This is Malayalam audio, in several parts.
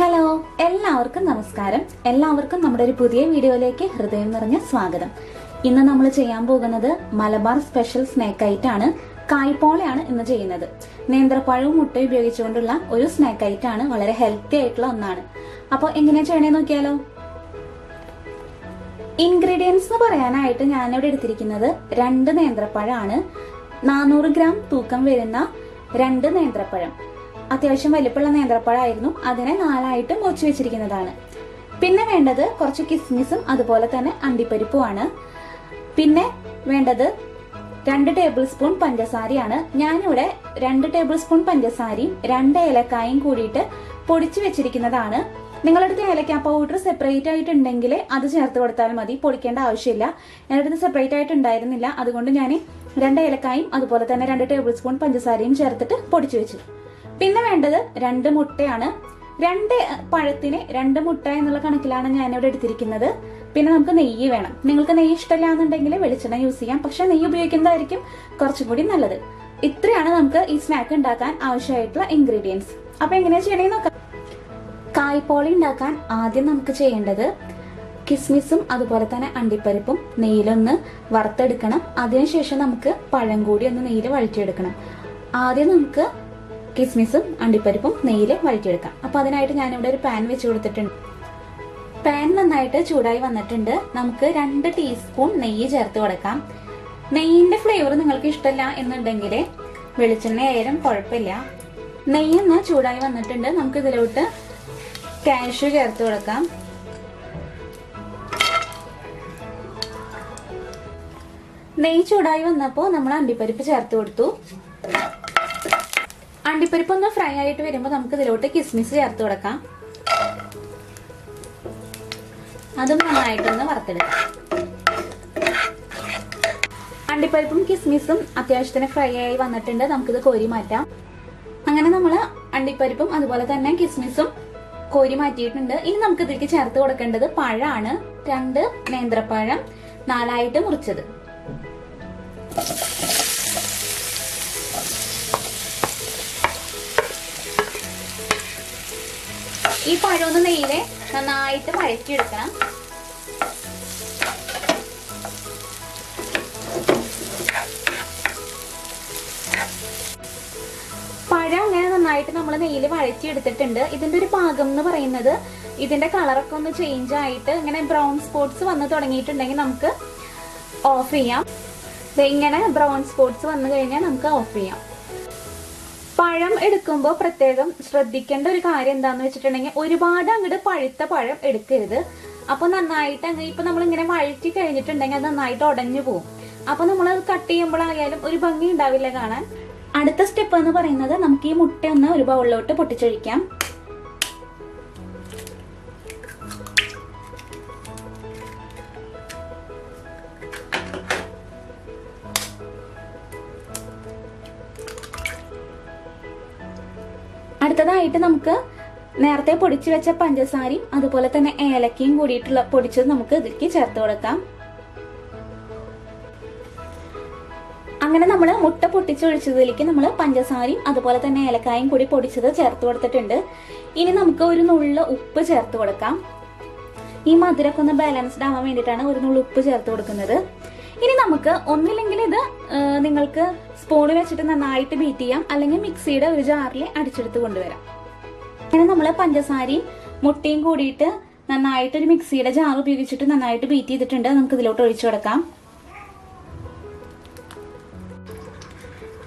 ഹലോ, എല്ലാവർക്കും നമസ്കാരം. എല്ലാവർക്കും നമ്മുടെ ഒരു പുതിയ വീഡിയോയിലേക്ക് ഹൃദയം നിറഞ്ഞ സ്വാഗതം. ഇന്ന് നമ്മൾ ചെയ്യാൻ പോകുന്നത് മലബാർ സ്പെഷ്യൽ സ്നാക്ക് ഐറ്റാണ്. കായ്പോളയാണ് ഇന്ന് ചെയ്യുന്നത്. നേന്ത്രപ്പഴവും മുട്ടയും ഉപയോഗിച്ചുകൊണ്ടുള്ള ഒരു സ്നാക്ക് ഐറ്റാണ്. വളരെ ഹെൽത്തി ആയിട്ടുള്ള ഒന്നാണ്. അപ്പോൾ എങ്ങനെയാ ചെയ്യണേ നോക്കിയാലോ. ഇൻഗ്രീഡിയൻസ് എന്ന് പറയാനായിട്ട് ഞാനിവിടെ എടുത്തിരിക്കുന്നത് 2 നേന്ത്രപ്പഴമാണ്. 400 ഗ്രാം തൂക്കം വരുന്ന 2 നേന്ത്രപ്പഴം. അത്യാവശ്യം വലിപ്പമുള്ള നേന്ത്രപ്പഴമായിരുന്നു. അതിനെ 4ആയിട്ട് മുറിച്ച് വെച്ചിരിക്കുന്നതാണ്. പിന്നെ വേണ്ടത് കുറച്ച് കിസ്മിസും അതുപോലെ തന്നെ അണ്ടിപ്പരിപ്പുമാണ്. പിന്നെ വേണ്ടത് 2 ടേബിൾ സ്പൂൺ പഞ്ചസാരയാണ്. ഞാനിവിടെ 2 ടേബിൾ സ്പൂൺ പഞ്ചസാരയും 2 ഏലക്കായും കൂടിയിട്ട് പൊടിച്ചു വെച്ചിരിക്കുന്നതാണ്. നിങ്ങളുടെ അടുത്ത് ഏലക്ക പൗഡർ സെപ്പറേറ്റ് ആയിട്ടുണ്ടെങ്കിൽ അത് ചേർത്ത് കൊടുത്താൽ മതി, പൊടിക്കേണ്ട ആവശ്യമില്ല. എൻ്റെ അടുത്ത് സെപ്പറേറ്റ് ആയിട്ട് ഉണ്ടായിരുന്നില്ല, അതുകൊണ്ട് ഞാൻ 2 ഏലക്കായും അതുപോലെ തന്നെ 2 ടേബിൾ സ്പൂൺ പഞ്ചസാരയും ചേർത്തിട്ട് പൊടിച്ചു വെച്ചു. പിന്നെ വേണ്ടത് 2 മുട്ടയാണ്. 2 പഴത്തിന് 2 മുട്ട എന്നുള്ള കണക്കിലാണ് ഞാനിവിടെ എടുത്തിരിക്കുന്നത്. പിന്നെ നമുക്ക് നെയ്യ് വേണം. നിങ്ങൾക്ക് നെയ്യ് ഇഷ്ടമില്ല എന്നുണ്ടെങ്കിൽ വെളിച്ചെണ്ണ യൂസ് ചെയ്യാം, പക്ഷെ നെയ്യ് ഉപയോഗിക്കുന്നതായിരിക്കും കുറച്ചും കൂടി നല്ലത്. ഇത്രയാണ് നമുക്ക് ഈ സ്നാക്ക് ഉണ്ടാക്കാൻ ആവശ്യമായിട്ടുള്ള ഇൻഗ്രീഡിയൻസ്. അപ്പൊ എങ്ങനെയാ ചെയ്യണേന്ന് നോക്കാം. കായ്പോള ഉണ്ടാക്കാൻ ആദ്യം നമുക്ക് ചെയ്യേണ്ടത് കിസ്മിസും അതുപോലെ തന്നെ അണ്ടിപ്പരിപ്പും നെയ്യിലൊന്ന് വറുത്തെടുക്കണം. അതിനുശേഷം നമുക്ക് പഴം കൂടി ഒന്ന് നെയ്യിൽ വഴറ്റിയെടുക്കണം. ആദ്യം നമുക്ക് കിസ്മിസും അണ്ടിപ്പരിപ്പും നെയ്യിൽ വഴറ്റിയെടുക്കാം. അപ്പൊ അതിനായിട്ട് ഞാനിവിടെ ഒരു പാൻ വെച്ച് കൊടുത്തിട്ടുണ്ട്. പാൻ നന്നായിട്ട് ചൂടായി വന്നിട്ടുണ്ട്. നമുക്ക് 2 ടീസ്പൂൺ നെയ്യ് ചേർത്ത് കൊടുക്കാം. നെയ്യിന്റെ ഫ്ലേവർ നിങ്ങൾക്ക് ഇഷ്ടമല്ല എന്നുണ്ടെങ്കിൽ വെളിച്ചെണ്ണ ആയാലും കുഴപ്പമില്ല. നെയ്യ് ഒന്ന് ചൂടായി വന്നിട്ടുണ്ട്. നമുക്ക് ഇതിലോട്ട് കാഷ്യൂ ചേർത്ത് കൊടുക്കാം. നെയ്യ് ചൂടായി വന്നപ്പോൾ നമ്മൾ അണ്ടിപ്പരിപ്പ് ചേർത്ത് കൊടുത്തു. അണ്ടിപ്പരിപ്പ് ഒന്ന് ഫ്രൈ ആയിട്ട് വരുമ്പോൾ നമുക്ക് ഇതിലോട്ട് കിസ്മിസ് ചേർത്ത് കൊടുക്കാം. അതും നന്നായിട്ടൊന്ന് വറുത്തെടുക്കാം. അണ്ടിപ്പരിപ്പും കിസ്മിസും അത്യാവശ്യത്തിന് ഫ്രൈ ആയി വന്നിട്ടുണ്ട്. നമുക്കിത് കോരി മാറ്റാം. അങ്ങനെ നമ്മൾ അണ്ടിപ്പരിപ്പും അതുപോലെ തന്നെ കിസ്മിസും കോരി മാറ്റിയിട്ടുണ്ട്. ഇനി നമുക്ക് ഇതിലേക്ക് ചേർത്ത് കൊടുക്കേണ്ടത് പഴമാണ്. 2 നേന്ത്രപ്പഴം 4ആയിട്ട് മുറിച്ചത്. ഈ പഴമൊന്ന് നെയ്യില് നന്നായിട്ട് വഴറ്റിയെടുക്കണം. പഴം അങ്ങനെ നന്നായിട്ട് നമ്മൾ നെയ്യിൽ വഴറ്റിയെടുത്തിട്ടുണ്ട്. ഇതിന്റെ ഒരു പാകം എന്ന് പറയുന്നത് ഇതിന്റെ കളറൊക്കെ ഒന്ന് ചേഞ്ച് ആയിട്ട് ഇങ്ങനെ ബ്രൗൺ സ്പോട്ട്സ് വന്ന് തുടങ്ങിയിട്ടുണ്ടെങ്കിൽ നമുക്ക് ഓഫ് ചെയ്യാം. ഇങ്ങനെ ബ്രൗൺ സ്പോട്ട്സ് വന്നു കഴിഞ്ഞാൽ നമുക്ക് ഓഫ് ചെയ്യാം. പഴം എടുക്കുമ്പോൾ പ്രത്യേകം ശ്രദ്ധിക്കേണ്ട ഒരു കാര്യം എന്താന്ന് വെച്ചിട്ടുണ്ടെങ്കിൽ ഒരുപാട് അങ്ങോട്ട് പഴുത്ത പഴം എടുക്കരുത്. അപ്പൊ നന്നായിട്ട് അങ്ങനെ ഇപ്പൊ നമ്മൾ ഇങ്ങനെ വഴറ്റി കഴിഞ്ഞിട്ടുണ്ടെങ്കിൽ അത് നന്നായിട്ട് ഉടഞ്ഞു പോകും. അപ്പൊ നമ്മൾ കട്ട് ചെയ്യുമ്പോഴായാലും ഒരു ഭംഗി ഉണ്ടാവില്ല കാണാൻ. അടുത്ത സ്റ്റെപ്പ് എന്ന് പറയുന്നത് നമുക്ക് ഈ മുട്ട ഒന്ന് ഒരു ബൗളിലോട്ട് പൊട്ടിച്ചൊഴിക്കാം. അടുത്തതായിട്ട് നമുക്ക് നേരത്തെ പൊടിച്ചു വെച്ച പഞ്ചസാരയും അതുപോലെ തന്നെ ഏലക്കയും കൂടിയിട്ടുള്ള പൊടിച്ചത് നമുക്ക് ഇതിലേക്ക് ചേർത്ത് കൊടുക്കാം. അങ്ങനെ നമ്മൾ മുട്ട പൊട്ടിച്ചൊഴിച്ചതിലേക്ക് നമ്മൾ പഞ്ചസാരയും അതുപോലെ തന്നെ ഏലക്കായും കൂടി പൊടിച്ചത് ചേർത്ത് കൊടുത്തിട്ടുണ്ട്. ഇനി നമുക്ക് ഒരു നുള്ള് ഉപ്പ് ചേർത്ത് കൊടുക്കാം. ഈ മധുരമൊക്കെ ഒന്ന് ബാലൻസ്ഡ് ആവാൻ വേണ്ടിയിട്ടാണ് ഒരു നുള്ള് ഉപ്പ് ചേർത്ത് കൊടുക്കുന്നത്. ഇനി നമുക്ക് ഒന്നില്ലെങ്കിൽ ഇത് നിങ്ങൾക്ക് സ്പൂണിൽ വെച്ചിട്ട് നന്നായിട്ട് ബീറ്റ് ചെയ്യാം, അല്ലെങ്കിൽ മിക്സിയുടെ ഒരു ജാറിൽ അടിച്ചെടുത്ത് കൊണ്ടുവരാം. അങ്ങനെ നമ്മൾ പഞ്ചസാരയും മുട്ടയും കൂടിയിട്ട് നന്നായിട്ട് ഒരു മിക്സിയുടെ ജാർ ഉപയോഗിച്ചിട്ട് നന്നായിട്ട് ബീറ്റ് ചെയ്തിട്ടുണ്ട്. നമുക്ക് ഇതിലോട്ട് ഒഴിച്ചു കൊടുക്കാം.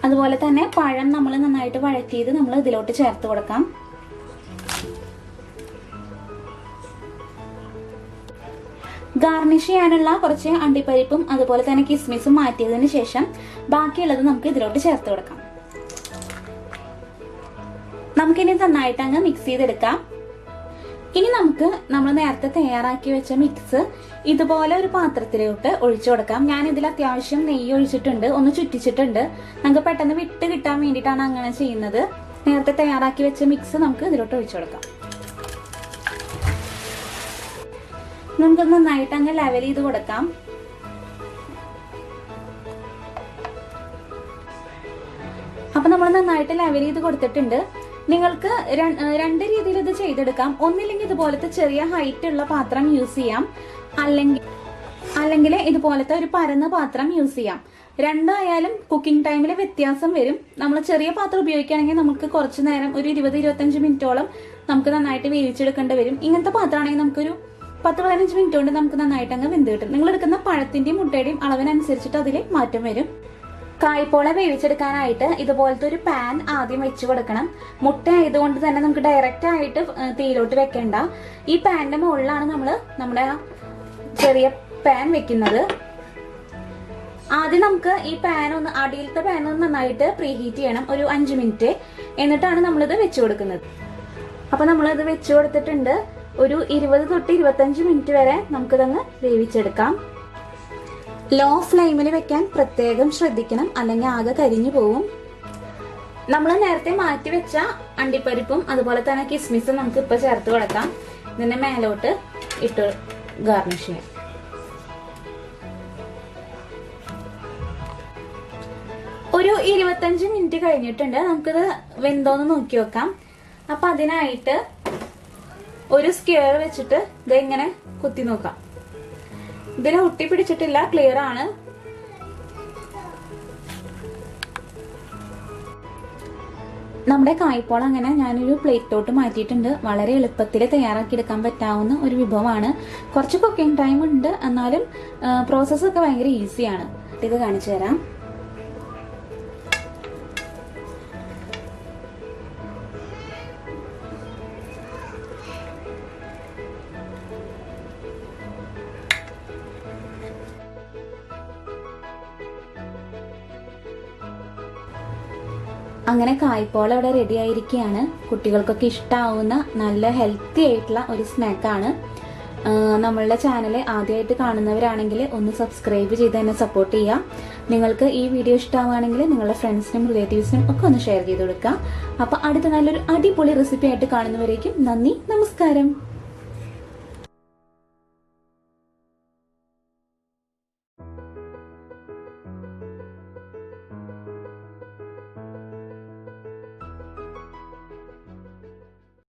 അതുപോലെ തന്നെ പഴം നമ്മൾ നന്നായിട്ട് വഴറ്റിയത് നമ്മൾ ഇതിലോട്ട് ചേർത്ത് കൊടുക്കാം. ഗാർണിഷ് ചെയ്യാനുള്ള കുറച്ച് അണ്ടിപ്പരിപ്പും അതുപോലെ തന്നെ കിസ്മിസും മാറ്റിയതിനു ശേഷം ബാക്കിയുള്ളത് നമുക്ക് ഇതിലോട്ട് ചേർത്ത് കൊടുക്കാം. നമുക്കിനി നന്നായിട്ട് അങ്ങ് മിക്സ് ചെയ്തെടുക്കാം. ഇനി നമുക്ക് നമ്മൾ നേരത്തെ തയ്യാറാക്കി വെച്ച മിക്സ് ഇതുപോലെ ഒരു പാത്രത്തിലോട്ട് ഒഴിച്ചു കൊടുക്കാം. ഞാൻ ഇതിൽ അത്യാവശ്യം നെയ്യ് ഒഴിച്ചിട്ടുണ്ട്, ഒന്ന് ചുറ്റിച്ചിട്ടുണ്ട്. നമുക്ക് പെട്ടെന്ന് വിട്ട് കിട്ടാൻ വേണ്ടിയിട്ടാണ് അങ്ങനെ ചെയ്യുന്നത്. നേരത്തെ തയ്യാറാക്കി വെച്ച മിക്സ് നമുക്ക് ഇതിലോട്ട് ഒഴിച്ചു കൊടുക്കാം. നമുക്ക് നന്നായിട്ട് അങ്ങ് ലെവൽ ചെയ്ത് കൊടുക്കാം. അപ്പൊ നമ്മൾ നന്നായിട്ട് ലെവൽ ചെയ്ത് കൊടുത്തിട്ടുണ്ട്. നിങ്ങൾക്ക് രണ്ട് രീതിയിൽ ഇത് ചെയ്തെടുക്കാം. ഒന്നില്ലെങ്കിൽ ഇതുപോലത്തെ ചെറിയ ഹൈറ്റ് ഉള്ള പാത്രം യൂസ് ചെയ്യാം, അല്ലെങ്കിൽ ഇതുപോലത്തെ ഒരു പരന്ന പാത്രം യൂസ് ചെയ്യാം. രണ്ടായാലും കുക്കിംഗ് ടൈമിൽ വ്യത്യാസം വരും. നമ്മൾ ചെറിയ പാത്രം ഉപയോഗിക്കുകയാണെങ്കിൽ നമുക്ക് കുറച്ച് നേരം ഒരു 20-25 മിനിറ്റോളം നമുക്ക് നന്നായിട്ട് വേവിച്ചെടുക്കേണ്ടി വരും. ഇങ്ങനത്തെ പാത്രമാണെങ്കിൽ നമുക്കൊരു 10-15 മിനിറ്റ് കൊണ്ട് നമുക്ക് നന്നായിട്ട് അങ്ങ് വെന്ത് കിട്ടും. നിങ്ങൾ എടുക്കുന്ന പഴത്തിന്റെയും മുട്ടയുടെയും അളവിനനുസരിച്ചിട്ട് അതിൽ മാറ്റം വരും. കായ്പോള വേവിച്ചെടുക്കാനായിട്ട് ഇതുപോലത്തെ ഒരു പാൻ ആദ്യം വെച്ച് കൊടുക്കണം. മുട്ട ആയതുകൊണ്ട് തന്നെ നമുക്ക് ഡയറക്റ്റ് ആയിട്ട് തീയിലോട്ട് വെക്കേണ്ട. ഈ പാനിന്റെ മുകളിലാണ് നമ്മൾ നമ്മുടെ ചെറിയ പാൻ വെക്കുന്നത്. ആദ്യം നമുക്ക് ഈ അടിയിലത്തെ പാൻ ഒന്ന് നന്നായിട്ട് പ്രീഹീറ്റ് ചെയ്യണം, ഒരു 5 മിനിറ്റ്. എന്നിട്ടാണ് നമ്മളിത് വെച്ചു കൊടുക്കുന്നത്. അപ്പൊ നമ്മളിത് വെച്ചു കൊടുത്തിട്ടുണ്ട്. ഒരു 20-25 മിനിറ്റ് വരെ നമുക്കിതങ്ങ് വേവിച്ചെടുക്കാം. ലോ ഫ്ലെയിമിൽ വെക്കാൻ പ്രത്യേകം ശ്രദ്ധിക്കണം, അല്ലെങ്കിൽ ആകെ കരിഞ്ഞു പോവും. നമ്മൾ നേരത്തെ മാറ്റി വെച്ച അണ്ടിപ്പരിപ്പും അതുപോലെ തന്നെ കിസ്മിസും നമുക്ക് ഇപ്പൊ ചേർത്ത് കൊടുക്കാം. ഇതിന്റെ മേലോട്ട് ഇട്ട് ഗാർണിഷ് ചെയ്യാം. ഒരു 25 മിനിറ്റ് കഴിഞ്ഞിട്ടുണ്ട്. നമുക്കിത് വെന്തോന്ന് നോക്കി വെക്കാം. അപ്പൊ അതിനായിട്ട് ഒരു സ്ക്വയർ വെച്ചിട്ട് ഇതെങ്ങനെ കുത്തി നോക്കാം. ഇതിൽ ഒട്ടി പിടിച്ചിട്ടില്ല, ക്ലിയർ ആണ്. നമ്മുടെ കായ്പോള അങ്ങനെ ഞാനൊരു പ്ലേറ്റിലോട്ട് മാറ്റിയിട്ടുണ്ട്. വളരെ എളുപ്പത്തിൽ തയ്യാറാക്കി എടുക്കാൻ പറ്റാവുന്ന ഒരു വിഭവമാണ്. കുറച്ച് കുക്കിംഗ് ടൈം ഉണ്ട്, എന്നാലും പ്രോസസ്സൊക്കെ ഭയങ്കര ഈസിയാണ്. ഇത് കാണിച്ചു തരാം. അങ്ങനെ കായ്പോള ഇവിടെ റെഡി ആയിരിക്കുകയാണ്. കുട്ടികൾക്കൊക്കെ ഇഷ്ടമാവുന്ന നല്ല ഹെൽത്തി ആയിട്ടുള്ള ഒരു സ്നാക്കാണ്. നമ്മളുടെ ചാനൽ ആദ്യമായിട്ട് കാണുന്നവരാണെങ്കിൽ ഒന്ന് സബ്സ്ക്രൈബ് ചെയ്ത് തന്നെ സപ്പോർട്ട് ചെയ്യുക. നിങ്ങൾക്ക് ഈ വീഡിയോ ഇഷ്ടമാവുകയാണെങ്കിൽ നിങ്ങളുടെ ഫ്രണ്ട്സിനും റിലേറ്റീവ്സിനും ഒക്കെ ഒന്ന് ഷെയർ ചെയ്ത് കൊടുക്കുക. അപ്പോൾ അടുത്ത നല്ലൊരു അടിപൊളി റെസിപ്പി ആയിട്ട് കാണുന്നവരേക്കും നന്ദി, നമസ്കാരം.